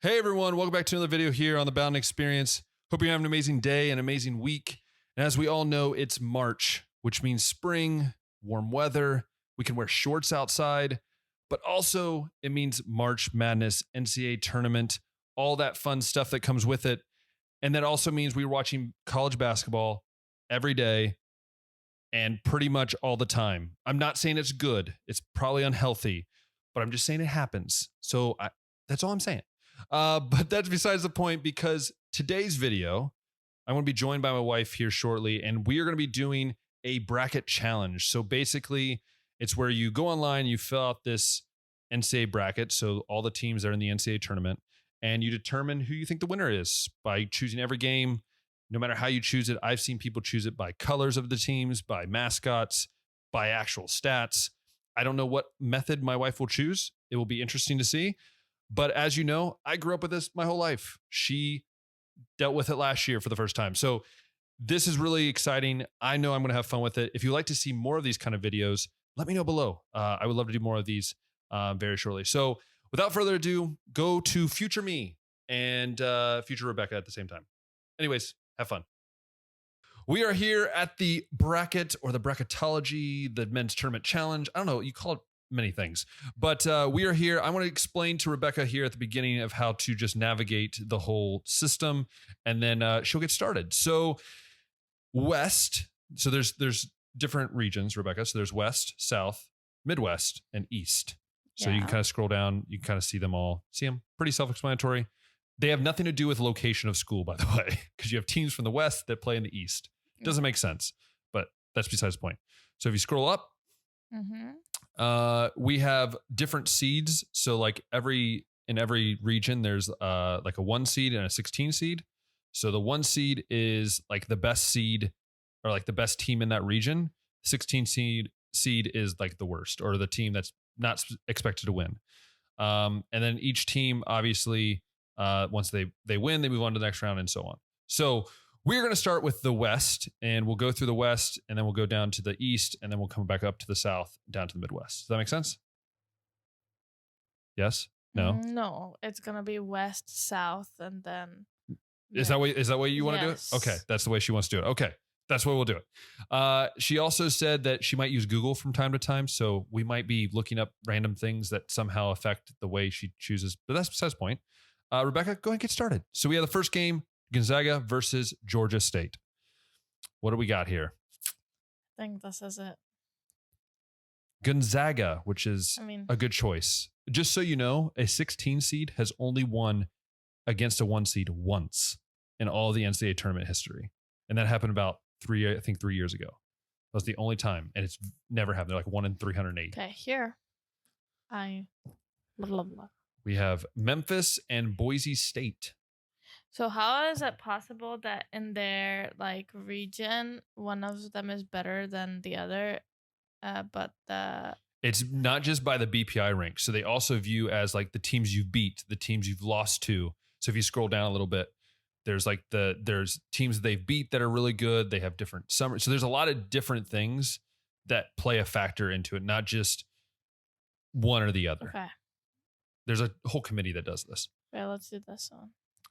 Hey everyone, welcome back to another video here on the Bound Experience. Hope you're having an amazing day, an amazing week. And as we all know, it's March, which means spring, warm weather. We can wear shorts outside, but also it means March Madness, NCAA tournament, all that fun stuff that comes with it. And that also means we're watching college basketball every day and pretty much all the time. I'm not saying it's good. It's probably unhealthy, but I'm just saying it happens. So that's all I'm saying. But that's besides the point, because today's video, I'm going to be joined by my wife here shortly, and we are going to be doing a bracket challenge. So basically, it's where you go online, you fill out this NCAA bracket, so all the teams that are in the NCAA tournament, and you determine who you think the winner is by choosing every game, no matter how you choose it. I've seen people choose it by colors of the teams, by mascots, by actual stats. I don't know what method my wife will choose. It will be interesting to see. But as you know, I grew up with this my whole life. She dealt with it last year for the first time. So this is really exciting. I know I'm going to have fun with it. If you'd like to see more of these kind of videos, let me know below. I would love to do more of these very shortly. So without further ado, go to future me and future Rebeka at the same time. Anyways, have fun. We are here at the bracket, or the Bracketology, the men's tournament challenge. I don't know, you call it many things, but we are here. I want to explain to Rebeka here at the beginning of how to just navigate the whole system, and then she'll get started. So West, so there's different regions, Rebeka. So there's West, South, Midwest, and East. So you can kind of scroll down, you can kind of see them all. See them? Pretty self-explanatory. They have nothing to do with location of school, by the way, because you have teams from the West that play in the East. Doesn't make sense, but that's besides the point. So if you scroll up, we have different seeds. So like in every region, there's like a 1 seed and a 16 seed. So the 1 seed is like the best seed, or like the best team in that region. 16 seed is like the worst, or the team that's not expected to win. And then each team, obviously, once they win, they move on to the next round, and so on. So we're going to start with the West, and we'll go through the West, and then we'll go down to the East, and then we'll come back up to the South, down to the Midwest. Does that make sense? Yes? No? No, it's going to be West, South, and then... Is that way you want to do it? Okay, that's the way she wants to do it. Okay, that's the way we'll do it. She also said that she might use Google from time to time, so we might be looking up random things that somehow affect the way she chooses, but that's besides the point. Rebeka, go ahead and get started. So we have the first game, Gonzaga versus Georgia State. What do we got here? I think this is it. Gonzaga, which is a good choice. Just so you know, a 16 seed has only won against a 1 seed once in all of the NCAA tournament history. And that happened about 3 years ago. That was the only time. And it's never happened. They're like 1 in 308. Okay, here. We have Memphis and Boise State. So how is it possible that in their like region, one of them is better than the other? It's not just by the BPI rank. So they also view as like the teams you've beat, the teams you've lost to. So if you scroll down a little bit, there's like there's teams that they've beat that are really good. They have different summary. So there's a lot of different things that play a factor into it, not just one or the other. Okay. There's a whole committee that does this. Okay, let's do this one.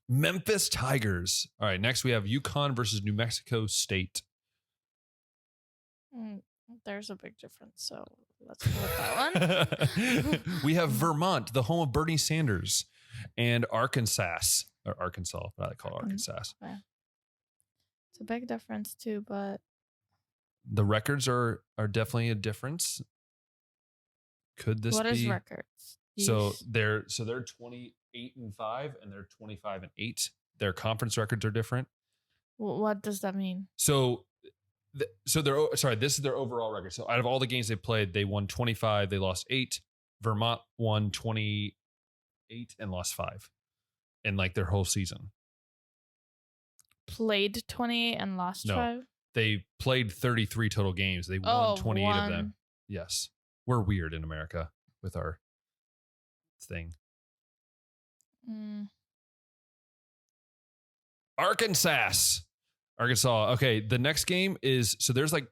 Memphis Tigers. All right, next we have Uconn versus New Mexico State. There's a big difference, so let's go with that one. We have Vermont, the home of Bernie Sanders, and Arkansas, but I call it Arkansas. Okay. It's a big difference too, but the records are definitely a difference. Could this be? What is records? So they're 28-5 and they're 25-8. Their conference records are different. What does that mean? So this is their overall record. So out of all the games they played, they won 25, they lost 8. Vermont won 28 and lost 5 in like their whole season. Played 28 and lost 5? They played 33 total games. They won 28 of them. Yes. We're weird in America with our thing. Arkansas. Okay, the next game is, so there's like,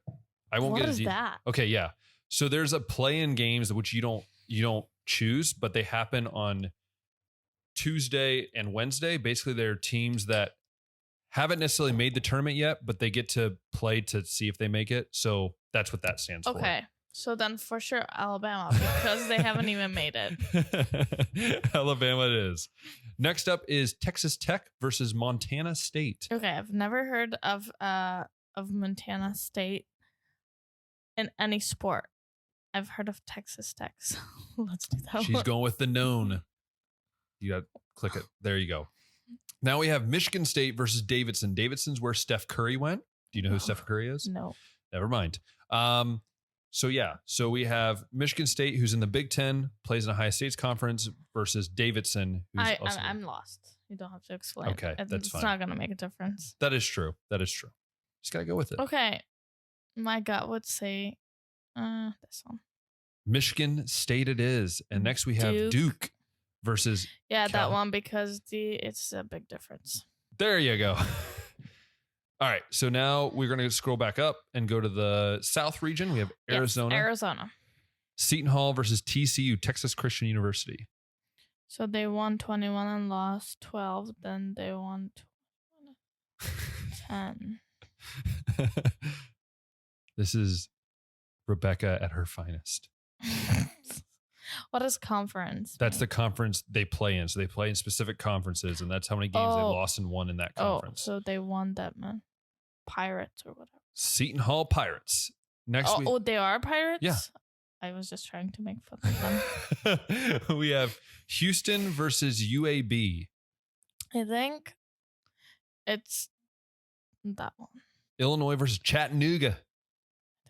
I won't get into that. Okay, yeah. So there's a play-in games which you don't choose, but they happen on Tuesday and Wednesday. Basically, they're teams that haven't necessarily made the tournament yet, but they get to play to see if they make it. So that's what that stands for. Okay. So then for sure Alabama, because they haven't even made it. Alabama it is. Next up is Texas Tech versus Montana State. Okay, I've never heard of Montana State in any sport. I've heard of Texas Tech. So let's do that. She's going with the known. You got to click it. There you go. Now we have Michigan State versus Davidson. Davidson's where Steph Curry went. Do you know who Steph Curry is? No. Never mind. So we have Michigan State, who's in the Big Ten, plays in Ohio State's conference, versus Davidson, who's I'm lost. You don't have to explain. Okay, that's fine. It's not going to make a difference. That is true. Just got to go with it. Okay. My gut would say this one. Michigan State it is. And next we have Duke versus that one, because it's a big difference. There you go. All right. So now we're going to scroll back up and go to the South region. We have Arizona. Yes, Arizona. Seton Hall versus TCU, Texas Christian University. So they won 21 and lost 12. Then they won 10. This is Rebeka at her finest. What is conference? That's the conference they play in. So they play in specific conferences, and that's how many games they lost and won in that conference. So they won that, man. Pirates or whatever. Seton Hall Pirates. Next they are Pirates? Yeah. I was just trying to make fun of them. We have Houston versus UAB. I think it's that one. Illinois versus Chattanooga.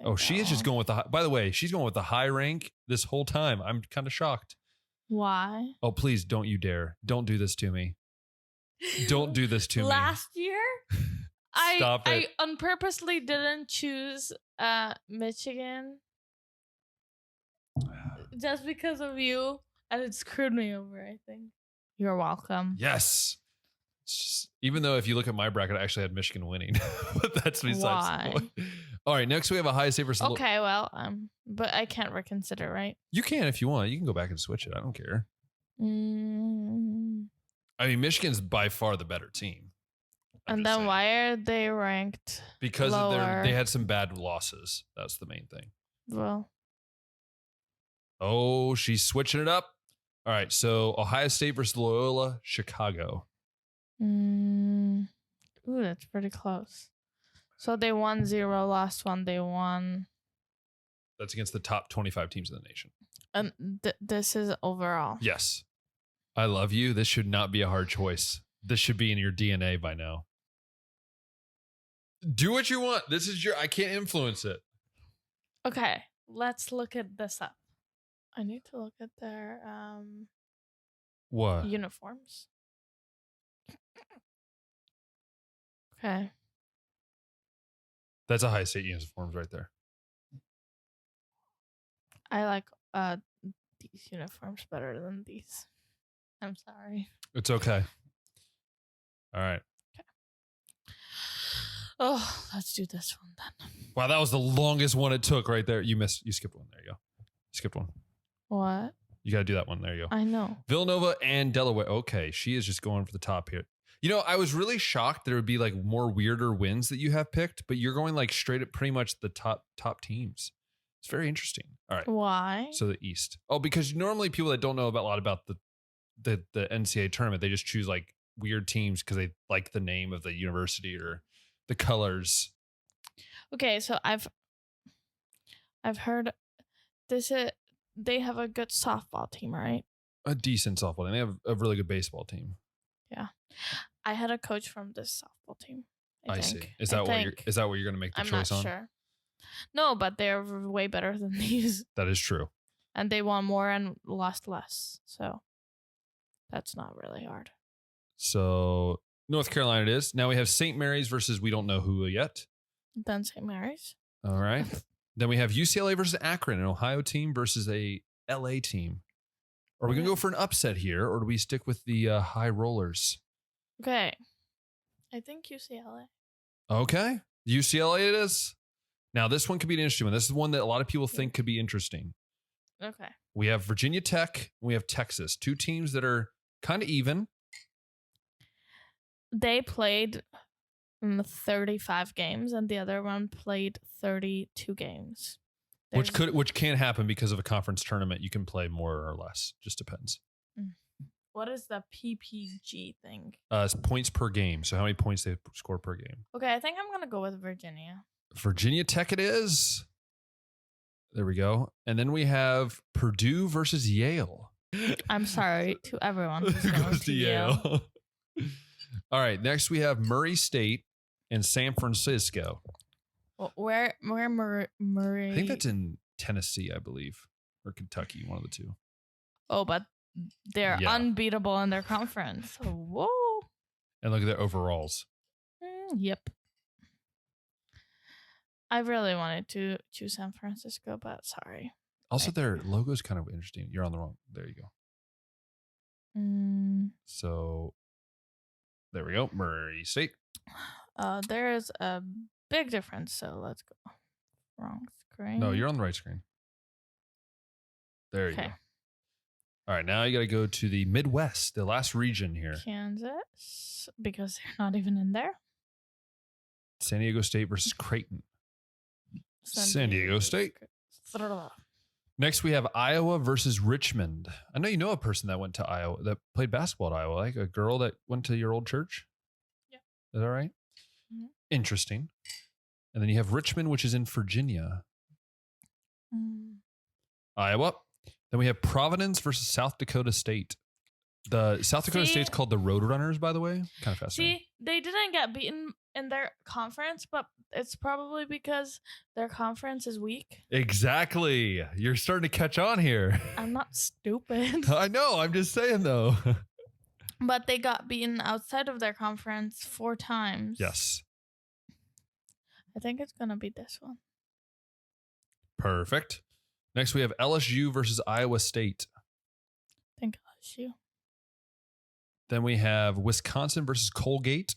Oh, she is just going with by the way, she's going with the high rank this whole time. I'm kind of shocked. Why? Oh, please don't you dare. Don't do this to me. Don't do this to me. Last year, Stop it. I unpurposely didn't choose Michigan just because of you, and it screwed me over, I think. You're welcome. Yes. Even though if you look at my bracket, I actually had Michigan winning. But that's besides the point. All right, next we have Ohio State versus... Okay, well, but I can't reconsider, right? You can if you want. You can go back and switch it. I don't care. I mean, Michigan's by far the better team. And then why are they ranked because lower? They had some bad losses. That's the main thing. Well. Oh, she's switching it up. All right, so Ohio State versus Loyola Chicago. Ooh, that's pretty close. So they won 0, lost 1. They won. That's against the top 25 teams in the nation. And this is overall. Yes. I love you. This should not be a hard choice. This should be in your DNA by now. Do what you want. This is I can't influence it. Okay, let's look at this up. I need to look at their what? Uniforms. Okay. That's Ohio State uniforms right there. I like these uniforms better than these. I'm sorry. It's okay. All right. Okay. Oh, let's do this one then. Wow, that was the longest one it took right there. You skipped one. There you go. Skipped one. What? You got to do that one. There you go. I know. Villanova and Delaware. Okay, she is just going for the top here. You know, I was really shocked there would be like more weirder wins that you have picked, but you're going like straight at pretty much the top teams. It's very interesting. All right. Why? So the East. Oh, because normally people that don't know a lot about the NCAA tournament, they just choose like weird teams because they like the name of the university or the colors. Okay, so I've heard they have a good softball team, right? A decent softball team. They have a really good baseball team. Yeah. I had a coach from this softball team. I see. think. Is that what you're going to make the choice on? I'm not sure. No, but they're way better than these. That is true. And they won more and lost less. So that's not really hard. So North Carolina it is. Now we have St. Mary's versus we don't know who yet. Then St. Mary's. All right. Then we have UCLA versus Akron, an Ohio team versus a LA team. Are we going to go for an upset here, or do we stick with the high rollers? Okay. I think UCLA. Okay. UCLA it is. Now, this one could be an interesting one. This is one that a lot of people think could be interesting. Okay. We have Virginia Tech. We have Texas. Two teams that are kind of even. They played 35 games, and the other one played 32 games. Which can happen because of a conference tournament. You can play more or less. Just depends. What is the PPG thing? It's points per game. So how many points they score per game. Okay, I think I'm going to go with Virginia. Virginia Tech it is. There we go. And then we have Purdue versus Yale. I'm sorry to everyone who's going to Yale. All right, next we have Murray State and San Francisco. Well, where Murray? I think that's in Tennessee, I believe, or Kentucky, one of the two. Oh, but they're unbeatable in their conference. Whoa! And look at their overalls. Yep. I really wanted to choose San Francisco, but sorry. Also, their logo is kind of interesting. You're on the wrong. There you go. So there we go. Murray State. There is a big difference. So let's go. Wrong screen. No, you're on the right screen. There you go. All right, now you got to go to the Midwest, the last region here. Kansas, because they're not even in there. San Diego State versus Creighton. San Diego State. Next, we have Iowa versus Richmond. I know you know a person that went to Iowa, that played basketball at Iowa, like a girl that went to your old church. Yeah. Is that right? Mm-hmm. Interesting. And then you have Richmond, which is in Virginia. Iowa. Then we have Providence versus South Dakota State. The South Dakota State's called the Roadrunners, by the way. Kind of fascinating. See, they didn't get beaten in their conference, but it's probably because their conference is weak. Exactly. You're starting to catch on here. I'm not stupid. I know. I'm just saying, though. But they got beaten outside of their conference 4 times. Yes. I think it's going to be this one. Perfect. Next, we have LSU versus Iowa State. I think LSU. Then we have Wisconsin versus Colgate.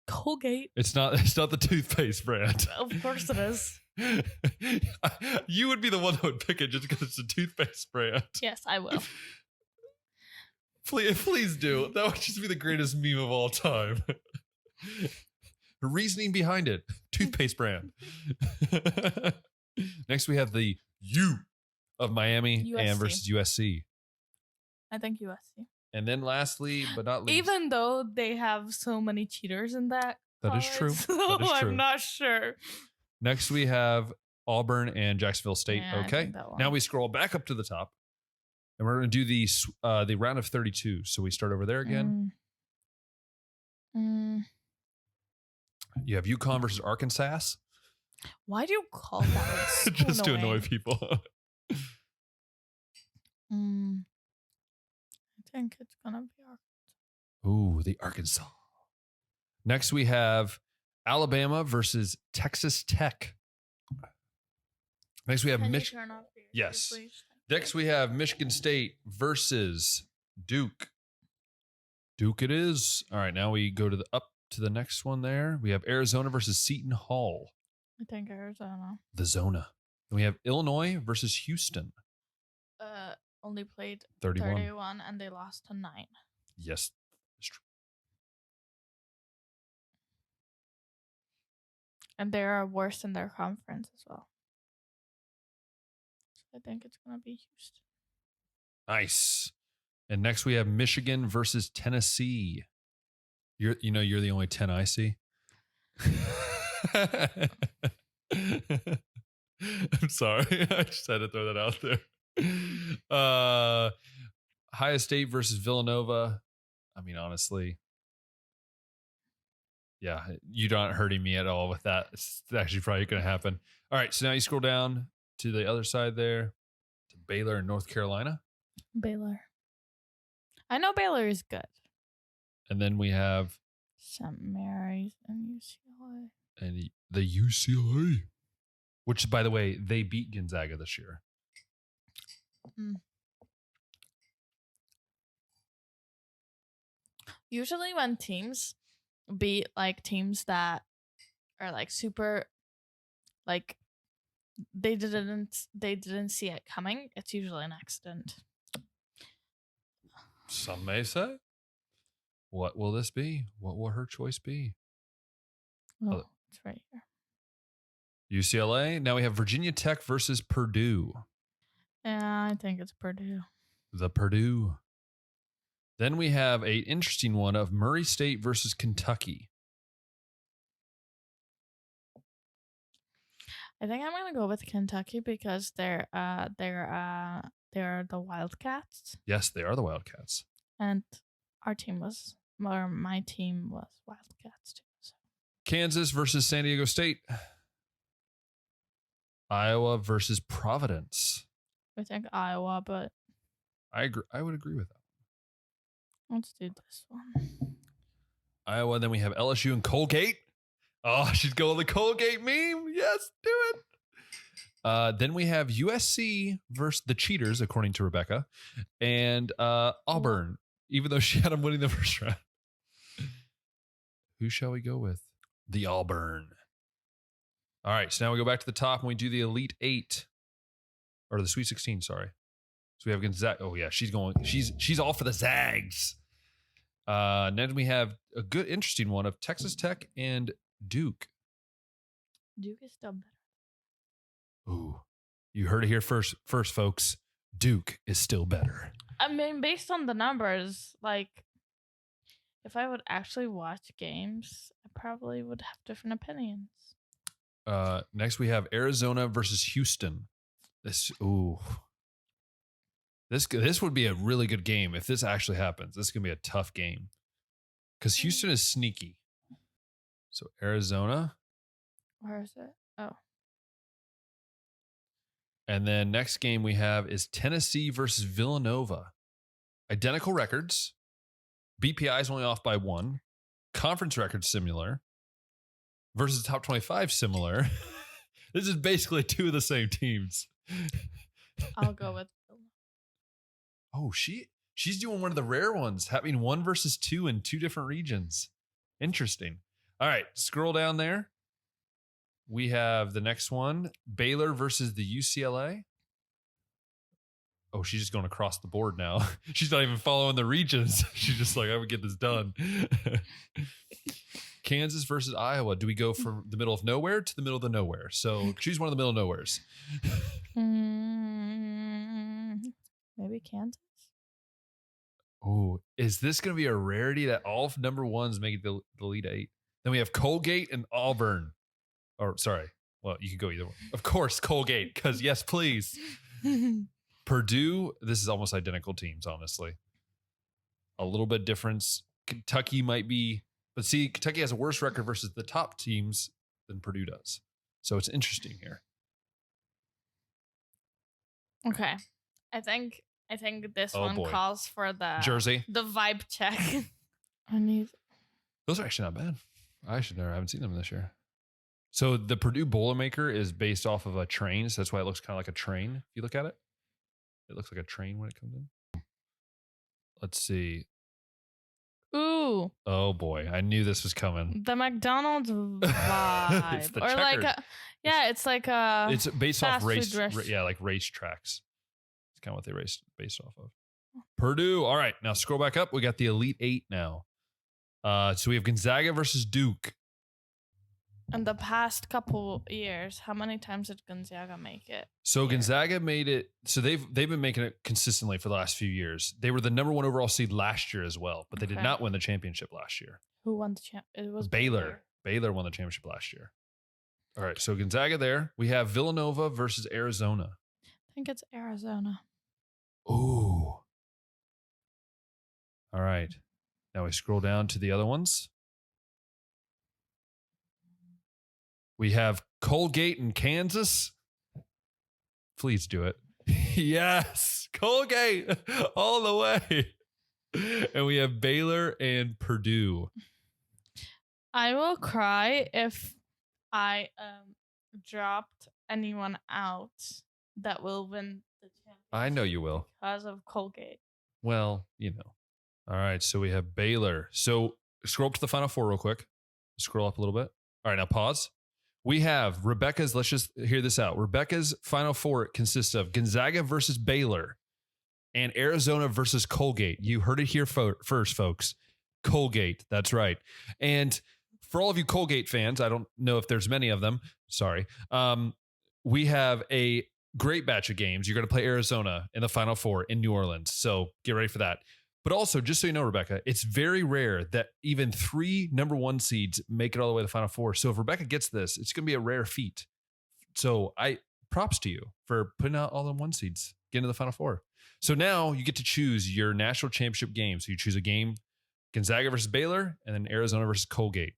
Colgate? It's not the toothpaste brand. Of course it is. You would be the one that would pick it just because it's a toothpaste brand. Yes, I will. Please do. That would just be the greatest meme of all time. The reasoning behind it. Toothpaste brand. Next, we have the U of Miami USC. and versus USC. I think USC. And then lastly, but not least. Even though they have so many cheaters in that. That is true. So that is true. I'm not sure. Next, we have Auburn and Jacksonville State. Yeah, okay. Now we scroll back up to the top. And we're going to do the round of 32. So we start over there again. You have Uconn versus Arkansas. Why do you call that? So just annoying. to annoy people. I think it's going to be Arkansas. Ooh, the Arkansas. Next, we have Alabama versus Texas Tech. Next, we have Michigan. Yes. Please? Next, we have Michigan State versus Duke. Duke it is. All right, now we go to the next one there. We have Arizona versus Seton Hall. I think Arizona. The Zona. And we have Illinois versus Houston. Only played 31 and they lost to 9. Yes, it's true. And they are worse in their conference as well. So I think it's going to be Houston. Nice. And next we have Michigan versus Tennessee. You're the only 10 I see. I'm sorry. I just had to throw that out there. Ohio State versus Villanova. I mean, honestly, yeah, you're not hurting me at all with that. It's actually probably going to happen. All right, so now you scroll down to the other side there, to Baylor and North Carolina. Baylor. I know Baylor is good. And then we have St. Mary's and UCLA. And the UCLA, which, by the way, they beat Gonzaga this year. Usually when teams beat like teams that are like super, like they didn't see it coming, it's usually an accident. Some may say. What will this be? What will her choice be? Oh, it's right here. UCLA. Now we have Virginia Tech versus Purdue. Yeah, I think it's Purdue. The Purdue. Then we have an interesting one of Murray State versus Kentucky. I think I'm gonna go with Kentucky because they're the Wildcats. Yes, they are the Wildcats. And my team was Wildcats too. So. Kansas versus San Diego State. Iowa versus Providence. I think Iowa, but I agree. I would agree with that. Let's do this one. Iowa. Then we have LSU and Colgate. Oh, she's going the Colgate meme. Yes, do it. Then we have USC versus the Cheaters, according to Rebeka, and Auburn, even though she had them winning the first round. Who shall we go with? The Auburn. All right, so now we go back to the top and we do the Elite Eight. Or the Sweet 16, sorry. So we have Gonzaga. Oh, yeah, she's all for the Zags. Then we have a good, interesting one of Texas Tech and Duke. Duke is still better. Ooh, you heard it here first, folks. Duke is still better. I mean, based on the numbers, like, if I would actually watch games, I probably would have different opinions. Next, we have Arizona versus Houston. This would be a really good game if this actually happens. This is going to be a tough game because Houston is sneaky. So Arizona. Where is it? Oh. And then next game we have is Tennessee versus Villanova. Identical records. BPI is only off by 1. Conference records similar. Versus top 25 similar. This is basically 2 of the same teams. I'll go with Villanova. Oh, she's doing one of the rare ones, having 1 versus 2 in 2 different regions. Interesting. All right, scroll down there. We have the next one, Baylor versus the UCLA. Oh, she's just going across the board now. She's not even following the regions. She's just like, I would get this done. Kansas versus Iowa. Do we go from the middle of nowhere to the middle of the nowhere? So choose one of the middle of nowheres. Maybe Kansas. Oh, is this going to be a rarity that all number ones make it the Elite Eight? Then we have Colgate and Auburn. Or sorry. Well, you can go either one. Of course, Colgate, because yes, please. Purdue, this is almost identical teams, honestly. A little bit difference. Kentucky might be, but see, Kentucky has a worse record versus the top teams than Purdue does. So it's interesting here. Okay. I think this one calls for the jersey. The vibe check. Those are actually not bad. I haven't seen them this year. So the Purdue Boilermaker is based off of a train. So that's why it looks kind of like a train. If you look at it, it looks like a train when it comes in. Let's see. Ooh. Oh boy. I knew this was coming. The McDonald's vibe. It's the or checkered. It's like a it's based off race. Yeah, like race tracks. It's kind of what they raced based off of. Purdue. All right. Now scroll back up. We got the Elite Eight now. So we have Gonzaga versus Duke. In the past couple years, how many times did Gonzaga make it? So Gonzaga made it. So they've been making it consistently for the last few years. They were the number 1 overall seed last year as well, but they did not win the championship last year. Who won the champ? It was Baylor. Baylor won the championship last year. All right. So Gonzaga there. We have Villanova versus Arizona. I think it's Arizona. Ooh. All right. Now we scroll down to the other ones. We have Colgate in Kansas. Please do it. Yes. Colgate all the way. And we have Baylor and Purdue. I will cry if I dropped anyone out that will win the championship. I know you will. Because of Colgate. Well, you know. All right. So we have Baylor. So scroll up to the Final Four real quick. Scroll up a little bit. All right. Now pause. We have Rebeka's, let's just hear this out. Rebeka's Final Four consists of Gonzaga versus Baylor, and Arizona versus Colgate. You heard it here first, folks. Colgate. That's right. And for all of you Colgate fans, I don't know if there's many of them. Sorry. We have a great batch of games. You're going to play Arizona in the Final Four in New Orleans. So get ready for that. But also, just so you know, Rebeka, it's very rare that even 3 number 1 seeds make it all the way to the Final Four. So if Rebeka gets this, it's going to be a rare feat. So props to you for putting out all the 1 seeds, getting to the Final Four. So now you get to choose your national championship game. So you choose a game, Gonzaga versus Baylor, and then Arizona versus Colgate.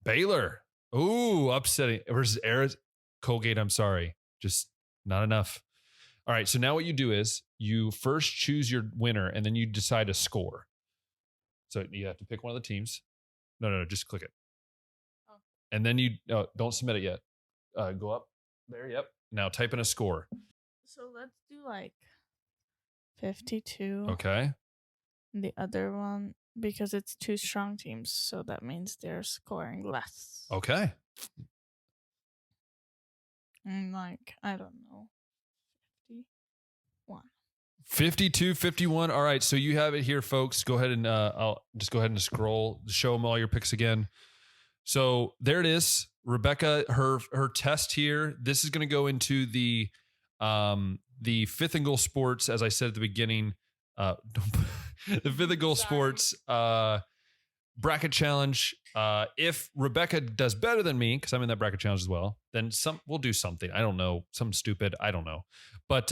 Baylor. Ooh, upsetting versus Colgate. I'm sorry. Just not enough. All right. So now what you do is you first choose your winner and then you decide a score. So you have to pick one of the teams. No, just click it. Oh. And then don't submit it yet. Go up there. Yep. Now type in a score. So let's do like 52. Okay. The other one, because it's 2 strong teams, so that means they're scoring less. Okay. And like, I don't know, 51. 52-51. All right, so you have it here, folks. Go ahead and I'll just go ahead and scroll, show them all your picks again. So there it is. Rebeka, her test here. This is going to go into the Fifth and Goal Sports, as I said at the beginning. The Fifth and Goal Sports bracket challenge. If Rebeka does better than me, because I'm in that bracket challenge as well, then we'll do something. I don't know, something stupid. I don't know, but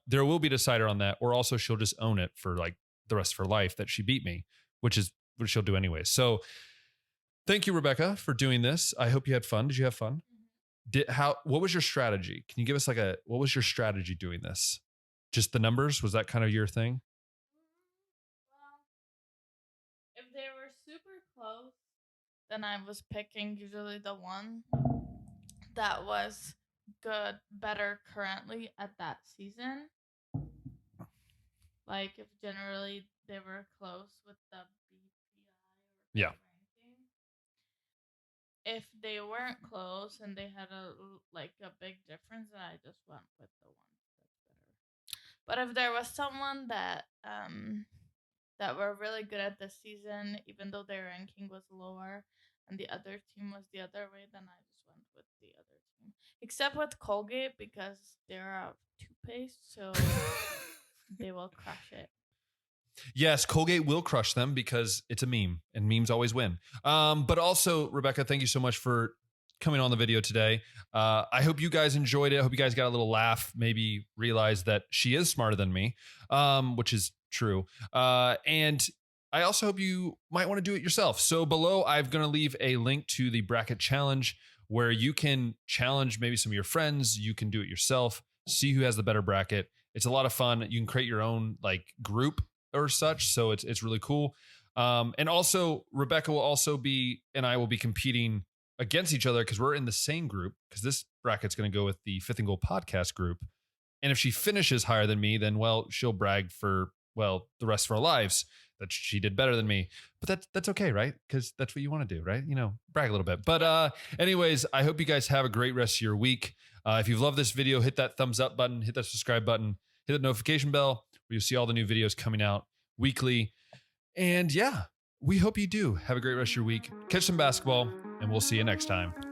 there will be a decider on that, or also she'll just own it for like the rest of her life that she beat me, which is what she'll do anyway. So thank you, Rebeka, for doing this. I hope you had fun. Did you have fun? What was your strategy? Can you give us what was your strategy doing this? Just the numbers? Was that kind of your thing? Well, if they were super close, then I was picking usually the one that was better currently at that season. Like if generally they were close with the BPI or ranking. If they weren't close and they had a big difference, then I just went with the one that's better. But if there was someone that were really good at this season, even though their ranking was lower and the other team was the other way, then I just went with the other team. Except with Colgate, because they're a toothpaste, so they will crush it. Yes, Colgate will crush them because it's a meme and memes always win. But also, Rebeka, thank you so much for coming on the video today. I hope you guys enjoyed it. I hope you guys got a little laugh, maybe realized that she is smarter than me, which is true. And I also hope you might want to do it yourself. So below, I'm going to leave a link to the bracket challenge where you can challenge maybe some of your friends. You can do it yourself, see who has the better bracket. It's a lot of fun. You can create your own group or such. So it's really cool. And also Rebeka will also be, and I will be competing against each other because we're in the same group, because this bracket's going to go with the Fifth and Goal podcast group. And if she finishes higher than me, then, well, she'll brag for, the rest of our lives that she did better than me. But that's okay, right? Because that's what you want to do, right? Brag a little bit. But anyways, I hope you guys have a great rest of your week. If you've loved this video, hit that thumbs up button, hit that subscribe button, hit the notification bell where you'll see all the new videos coming out weekly. And yeah, we hope you do have a great rest of your week. Catch some basketball, and we'll see you next time.